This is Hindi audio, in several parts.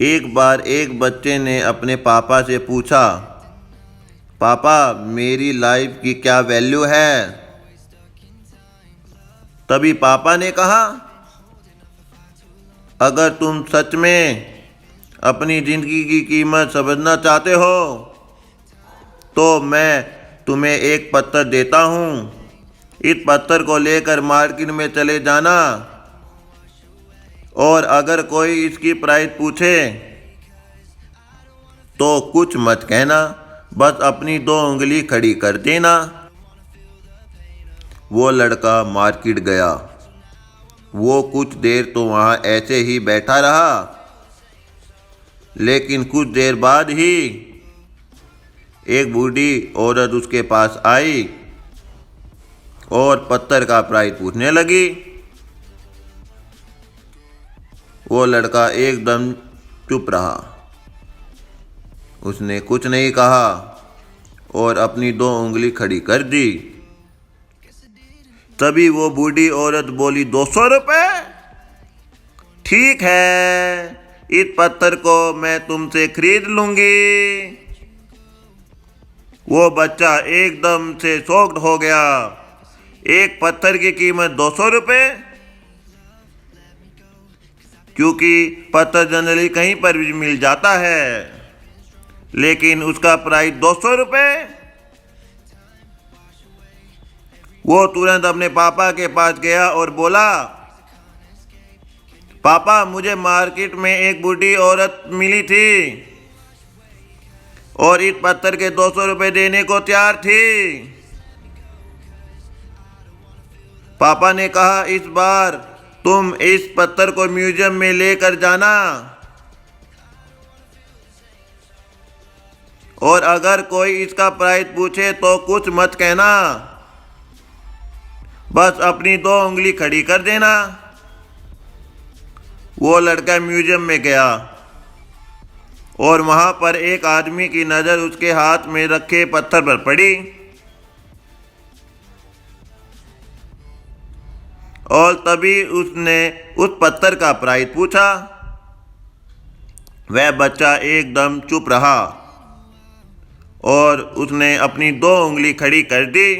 एक बार एक बच्चे ने अपने पापा से पूछा, पापा मेरी लाइफ की क्या वैल्यू है? तभी पापा ने कहा, अगर तुम सच में अपनी ज़िंदगी की कीमत समझना चाहते हो तो मैं तुम्हें एक पत्थर देता हूँ। इस पत्थर को लेकर मार्केट में चले जाना और अगर कोई इसकी प्राइस पूछे तो कुछ मत कहना, बस अपनी 2 उंगली खड़ी कर देना। वो लड़का मार्केट गया। वो कुछ देर तो वहाँ ऐसे ही बैठा रहा, लेकिन कुछ देर बाद ही एक बूढ़ी औरत उसके पास आई और पत्थर का प्राइस पूछने लगी। वो लड़का एकदम चुप रहा। उसने कुछ नहीं कहा और अपनी 2 उंगली खड़ी कर दी। तभी वो बूढ़ी औरत बोली, 200 रुपये? ठीक है, इस पत्थर को मैं तुमसे खरीद लूंगी। वो बच्चा एकदम से शॉक्ड हो गया। एक पत्थर की कीमत 200 रुपये? क्योंकि पत्थर जनरली कहीं पर भी मिल जाता है, लेकिन उसका प्राइस 200 रुपये। वो तुरंत अपने पापा के पास गया और बोला, पापा मुझे मार्केट में एक बूढ़ी औरत मिली थी और इस पत्थर के 200 रुपये देने को तैयार थी। पापा ने कहा, इस बार तुम इस पत्थर को म्यूजियम में लेकर जाना और अगर कोई इसका प्राइस पूछे तो कुछ मत कहना, बस अपनी 2 उंगली खड़ी कर देना। वो लड़का म्यूजियम में गया और वहां पर एक आदमी की नज़र उसके हाथ में रखे पत्थर पर पड़ी और तभी उसने उस पत्थर का प्राइस पूछा। वह बच्चा एकदम चुप रहा और उसने अपनी 2 उंगली खड़ी कर दी।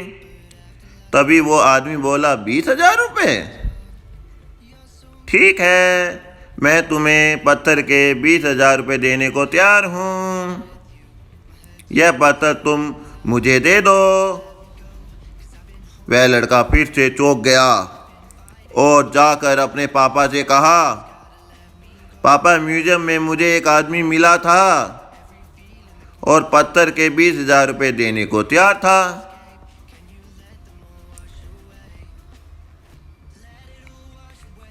तभी वो आदमी बोला, 20,000 रुपये? ठीक है, मैं तुम्हें पत्थर के 20,000 रुपये देने को तैयार हूँ। यह पत्थर तुम मुझे दे दो। वह लड़का फिर से चौंक गया और जाकर अपने पापा से कहा, पापा म्यूजियम में मुझे एक आदमी मिला था और पत्थर के 20,000 रुपये देने को तैयार था।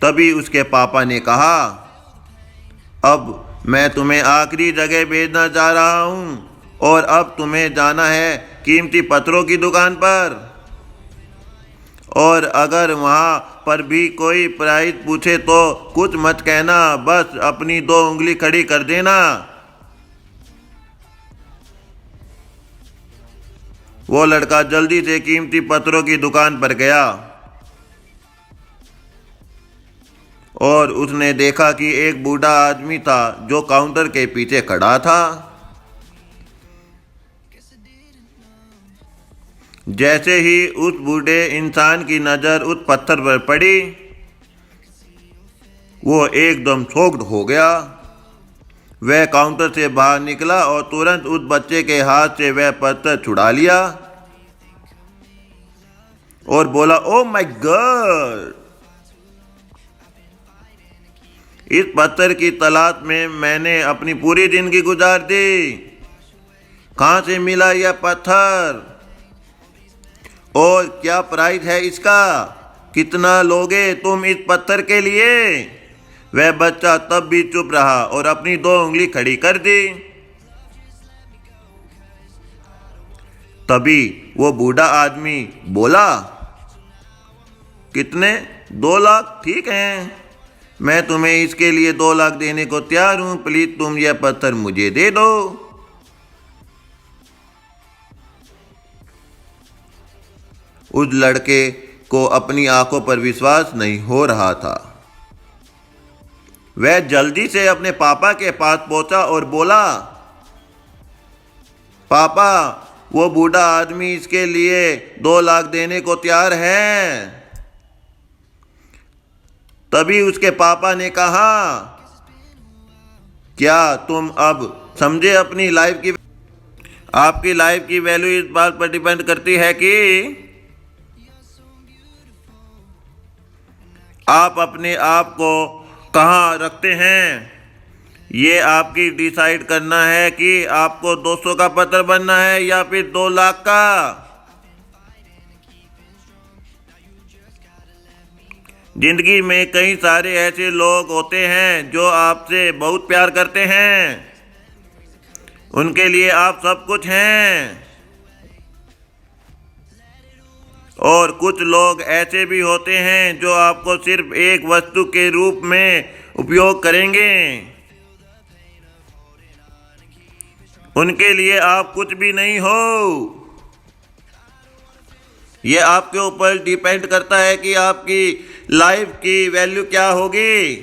तभी उसके पापा ने कहा, अब मैं तुम्हें आखिरी जगह भेजना जा रहा हूँ और अब तुम्हें जाना है कीमती पत्थरों की दुकान पर, और अगर वहाँ पर भी कोई प्राइस पूछे तो कुछ मत कहना, बस अपनी 2 उंगली खड़ी कर देना। वो लड़का जल्दी से कीमती पत्थरों की दुकान पर गया और उसने देखा कि एक बूढ़ा आदमी था जो काउंटर के पीछे खड़ा था। जैसे ही उस बूढ़े इंसान की नज़र उस पत्थर पर पड़ी, वो एकदम शॉक्ड हो गया। वह काउंटर से बाहर निकला और तुरंत उस बच्चे के हाथ से वह पत्थर छुड़ा लिया और बोला, ओह माय गॉड, इस पत्थर की तलाश में मैंने अपनी पूरी जिंदगी गुजार दी। कहाँ से मिला यह पत्थर और क्या प्राइस है इसका? कितना लोगे तुम इस पत्थर के लिए? वह बच्चा तब भी चुप रहा और अपनी 2 उंगली खड़ी कर दी। तभी वो बूढ़ा आदमी बोला, कितने? 2 लाख? ठीक है, मैं तुम्हें इसके लिए 2 लाख देने को तैयार हूं। प्लीज तुम यह पत्थर मुझे दे दो। उस लड़के को अपनी आंखों पर विश्वास नहीं हो रहा था। वह जल्दी से अपने पापा के पास पहुंचा और बोला, पापा, वो बूढ़ा आदमी इसके लिए 2 लाख देने को तैयार है। तभी उसके पापा ने कहा, क्या तुम अब समझे अपनी लाइफ की, आपकी लाइफ की वैल्यू इस बात पर डिपेंड करती है कि आप अपने आप को कहाँ रखते हैं। ये आपकी डिसाइड करना है कि आपको 200 का पत्थर बनना है या फिर 2 लाख का। जिंदगी में कई सारे ऐसे लोग होते हैं जो आपसे बहुत प्यार करते हैं, उनके लिए आप सब कुछ हैं। और कुछ लोग ऐसे भी होते हैं जो आपको सिर्फ एक वस्तु के रूप में उपयोग करेंगे, उनके लिए आप कुछ भी नहीं हो। ये आपके ऊपर डिपेंड करता है कि आपकी लाइफ की वैल्यू क्या होगी।